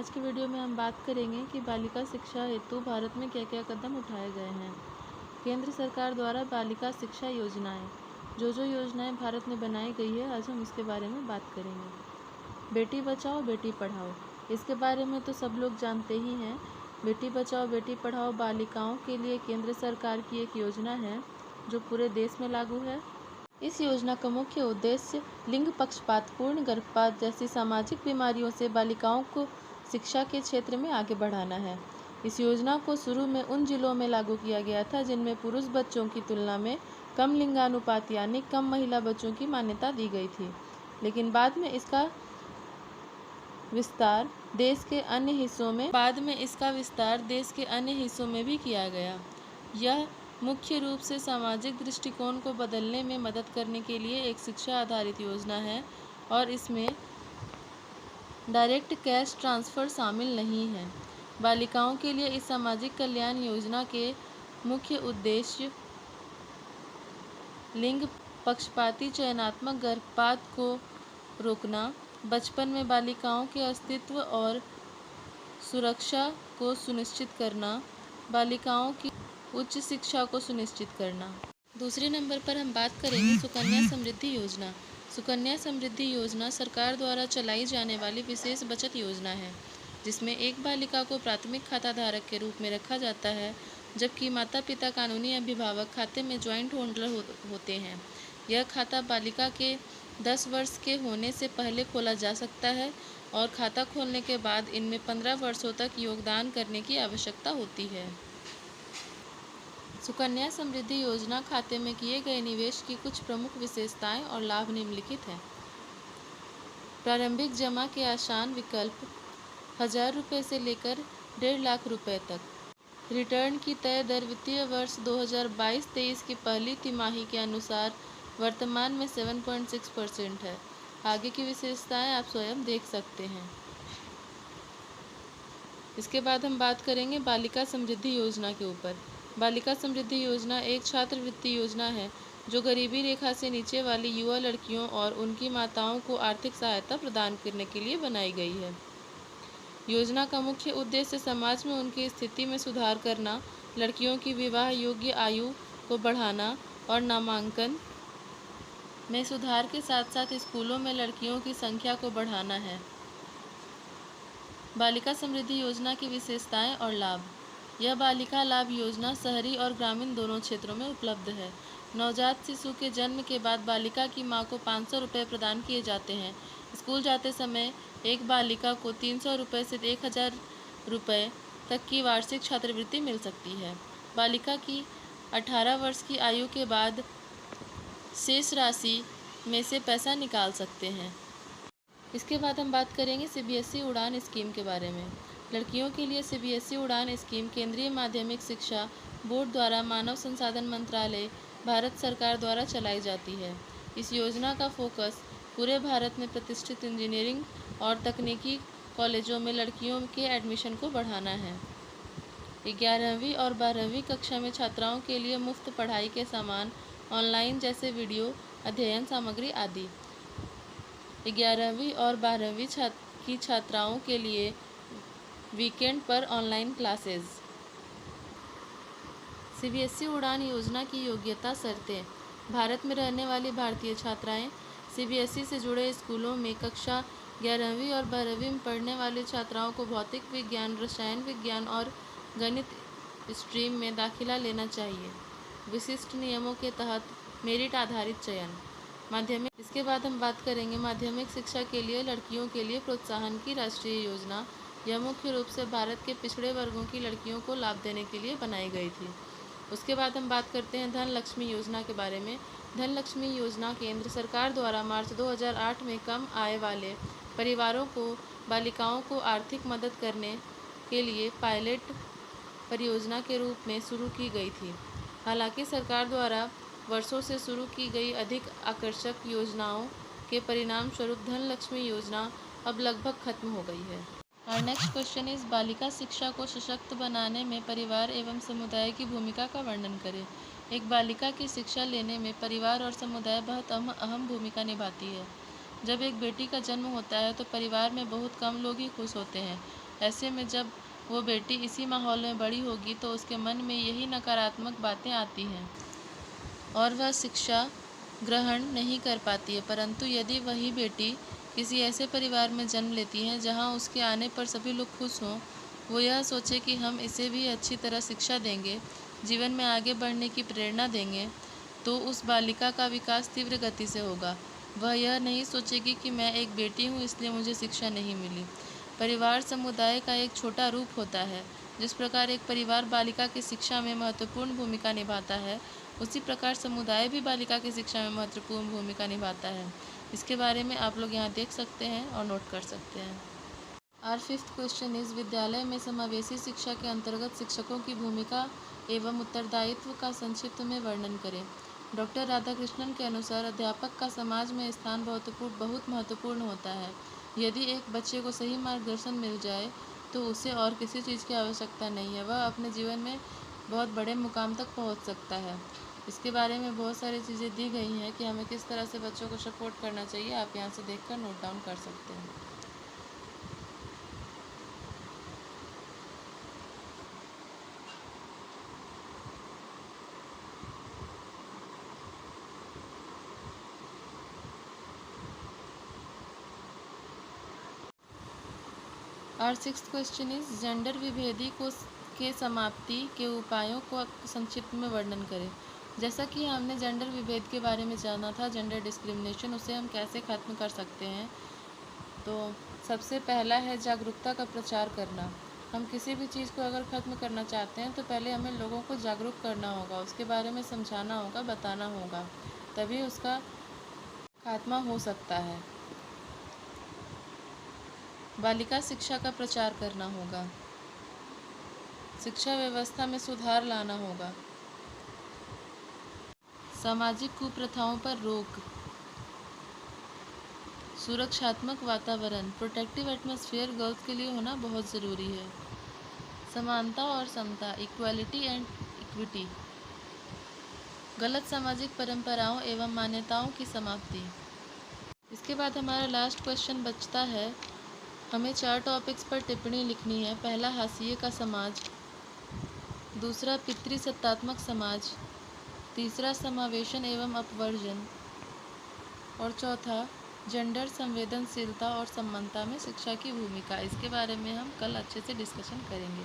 आज की वीडियो में हम बात करेंगे कि बालिका शिक्षा हेतु भारत में क्या क्या कदम उठाए गए हैं। केंद्र सरकार द्वारा बालिका शिक्षा योजनाएं, जो योजनाएं भारत में बनाई गई है, आज हम इसके बारे में बात करेंगे। बेटी बचाओ बेटी पढ़ाओ, इसके बारे में तो सब लोग जानते ही हैं। बेटी बचाओ बेटी पढ़ाओ बालिकाओं के लिए केंद्र सरकार की एक योजना है जो पूरे देश में लागू है। इस योजना का मुख्य उद्देश्य लिंग पक्षपातपूर्ण गर्भपात जैसी सामाजिक बीमारियों से बालिकाओं को शिक्षा के क्षेत्र में आगे बढ़ाना है। इस योजना को शुरू में उन जिलों में लागू किया गया था जिनमें पुरुष बच्चों की तुलना में कम लिंगानुपात यानी कम महिला बच्चों की मान्यता दी गई थी, लेकिन बाद में इसका विस्तार देश के अन्य हिस्सों में भी किया गया। यह मुख्य रूप से सामाजिक दृष्टिकोण को बदलने में मदद करने के लिए एक शिक्षा आधारित योजना है और इसमें डायरेक्ट कैश ट्रांसफ़र शामिल नहीं है। बालिकाओं के लिए इस सामाजिक कल्याण योजना के मुख्य उद्देश्य लिंग पक्षपाती चयनात्मक गर्भपात को रोकना, बचपन में बालिकाओं के अस्तित्व और सुरक्षा को सुनिश्चित करना, बालिकाओं की उच्च शिक्षा को सुनिश्चित करना। दूसरे नंबर पर हम बात करेंगे सुकन्या समृद्धि योजना। सुकन्या समृद्धि योजना सरकार द्वारा चलाई जाने वाली विशेष बचत योजना है, जिसमें एक बालिका को प्राथमिक खाता धारक के रूप में रखा जाता है, जबकि माता पिता कानूनी अभिभावक खाते में ज्वाइंट होल्डर होते हैं। यह खाता बालिका के 10 वर्ष के होने से पहले खोला जा सकता है और खाता खोलने के बाद इनमें 15 वर्षों तक योगदान करने की आवश्यकता होती है। सुकन्या समृद्धि योजना खाते में किए गए निवेश की कुछ प्रमुख विशेषताएं और लाभ निम्नलिखित हैं। प्रारंभिक जमा के आसान विकल्प 1000 रुपये से लेकर 1.5 लाख रुपये तक। रिटर्न की तय दर वित्तीय वर्ष 2022-23 की पहली तिमाही के अनुसार वर्तमान में 7.6% है। आगे की विशेषताएं आप स्वयं देख सकते हैं। इसके बाद हम बात करेंगे बालिका समृद्धि योजना के ऊपर। बालिका समृद्धि योजना एक छात्रवृत्ति योजना है जो गरीबी रेखा से नीचे वाली युवा लड़कियों और उनकी माताओं को आर्थिक सहायता प्रदान करने के लिए बनाई गई है। योजना का मुख्य उद्देश्य समाज में उनकी स्थिति में सुधार करना, लड़कियों की विवाह योग्य आयु को बढ़ाना और नामांकन में सुधार के साथ साथ स्कूलों में लड़कियों की संख्या को बढ़ाना है। बालिका समृद्धि योजना की विशेषताएं और लाभ। यह बालिका लाभ योजना शहरी और ग्रामीण दोनों क्षेत्रों में उपलब्ध है। नवजात शिशु के जन्म के बाद बालिका की मां को 500 रुपये प्रदान किए जाते हैं। स्कूल जाते समय एक बालिका को 300 रुपये से 1000 रुपये तक की वार्षिक छात्रवृत्ति मिल सकती है। बालिका की 18 वर्ष की आयु के बाद शेष राशि में से पैसा निकाल सकते हैं। इसके बाद हम बात करेंगे सीबीएसई उड़ान स्कीम के बारे में। लड़कियों के लिए सीबीएसई उड़ान स्कीम केंद्रीय माध्यमिक शिक्षा बोर्ड द्वारा मानव संसाधन मंत्रालय, भारत सरकार द्वारा चलाई जाती है। इस योजना का फोकस पूरे भारत में प्रतिष्ठित इंजीनियरिंग और तकनीकी कॉलेजों में लड़कियों के एडमिशन को बढ़ाना है। 11वीं और 12वीं कक्षा में छात्राओं के लिए मुफ्त पढ़ाई के सामान, ऑनलाइन जैसे वीडियो अध्ययन सामग्री आदि। 11वीं और 12वीं की छात्राओं के लिए वीकेंड पर ऑनलाइन क्लासेस। सीबीएसई उड़ान योजना की योग्यता शर्तें। भारत में रहने वाली भारतीय छात्राएं सीबीएसई से जुड़े स्कूलों में कक्षा 11वीं और 12वीं में पढ़ने वाली छात्राओं को भौतिक विज्ञान, रसायन विज्ञान और गणित स्ट्रीम में दाखिला लेना चाहिए। विशिष्ट नियमों के तहत मेरिट आधारित चयन। माध्यमिक। इसके बाद हम बात करेंगे माध्यमिक शिक्षा के लिए लड़कियों के लिए प्रोत्साहन की राष्ट्रीय योजना। यह मुख्य रूप से भारत के पिछड़े वर्गों की लड़कियों को लाभ देने के लिए बनाई गई थी। उसके बाद हम बात करते हैं धन लक्ष्मी योजना के बारे में। धन लक्ष्मी योजना केंद्र सरकार द्वारा मार्च 2008 में कम आय वाले परिवारों को बालिकाओं को आर्थिक मदद करने के लिए पायलट परियोजना के रूप में शुरू की गई थी। हालांकि सरकार द्वारा वर्षों से शुरू की गई अधिक आकर्षक योजनाओं के परिणाम स्वरूप धन लक्ष्मी योजना अब लगभग खत्म हो गई है। और नेक्स्ट क्वेश्चन इज बालिका शिक्षा को सशक्त बनाने में परिवार एवं समुदाय की भूमिका का वर्णन करें। एक बालिका की शिक्षा लेने में परिवार और समुदाय बहुत अहम भूमिका निभाती है। जब एक बेटी का जन्म होता है तो परिवार में बहुत कम लोग ही खुश होते हैं ऐसे में जब वो बेटी इसी माहौल में बड़ी होगी तो उसके मन में यही नकारात्मक बातें आती हैं और वह शिक्षा ग्रहण नहीं कर पाती है। परंतु यदि वही बेटी किसी ऐसे परिवार में जन्म लेती है जहाँ उसके आने पर सभी लोग खुश हों, वो यह सोचे कि हम इसे भी अच्छी तरह शिक्षा देंगे, जीवन में आगे बढ़ने की प्रेरणा देंगे, तो उस बालिका का विकास तीव्र गति से होगा। वह यह नहीं सोचेगी कि मैं एक बेटी हूँ इसलिए मुझे शिक्षा नहीं मिली। परिवार समुदाय का एक छोटा रूप होता है। जिस प्रकार एक परिवार बालिका की शिक्षा में महत्वपूर्ण भूमिका निभाता है, उसी प्रकार समुदाय भी बालिका की शिक्षा में महत्वपूर्ण भूमिका निभाता है। इसके बारे में आप लोग यहाँ देख सकते हैं और नोट कर सकते हैं। आवर फिफ्थ क्वेश्चन इज, विद्यालय में समावेशी शिक्षा के अंतर्गत शिक्षकों की भूमिका एवं उत्तरदायित्व का संक्षिप्त में वर्णन करें। डॉक्टर राधाकृष्णन के अनुसार अध्यापक का समाज में स्थान बहुत महत्वपूर्ण होता है। यदि एक बच्चे को सही मार्गदर्शन मिल जाए तो उसे और किसी चीज़ की आवश्यकता नहीं है, वह अपने जीवन में बहुत बड़े मुकाम तक पहुंच सकता है। इसके बारे में बहुत सारी चीज़ें दी गई हैं कि हमें किस तरह से बच्चों को सपोर्ट करना चाहिए। आप यहाँ से देखकर नोट डाउन कर सकते हैं। और सिक्स्थ क्वेश्चन इज, जेंडर विभेदी के समाप्ति के उपायों को संक्षिप्त में वर्णन करें। जैसा कि हमने जेंडर विभेद के बारे में जाना था, जेंडर डिस्क्रिमिनेशन, उसे हम कैसे ख़त्म कर सकते हैं। तो सबसे पहला है जागरूकता का प्रचार करना। हम किसी भी चीज़ को अगर ख़त्म करना चाहते हैं तो पहले हमें लोगों को जागरूक करना होगा, उसके बारे में समझाना होगा, बताना होगा, तभी उसका खात्मा हो सकता है। बालिका शिक्षा का प्रचार करना होगा, शिक्षा व्यवस्था में सुधार लाना होगा, सामाजिक कुप्रथाओं पर रोक, सुरक्षात्मक वातावरण, प्रोटेक्टिव एटमॉस्फेयर गर्ल्स के लिए होना बहुत ज़रूरी है, समानता और समता, इक्वालिटी एंड इक्विटी, गलत सामाजिक परंपराओं एवं मान्यताओं की समाप्ति। इसके बाद हमारा लास्ट क्वेश्चन बचता है, हमें 4 टॉपिक्स पर टिप्पणी लिखनी है। पहला, हाशिए का समाज, दूसरा, पितृसत्तात्मक समाज, तीसरा, समावेशन एवं अपवर्जन, और चौथा, जेंडर संवेदनशीलता और समानता में शिक्षा की भूमिका। इसके बारे में हम कल अच्छे से डिस्कशन करेंगे।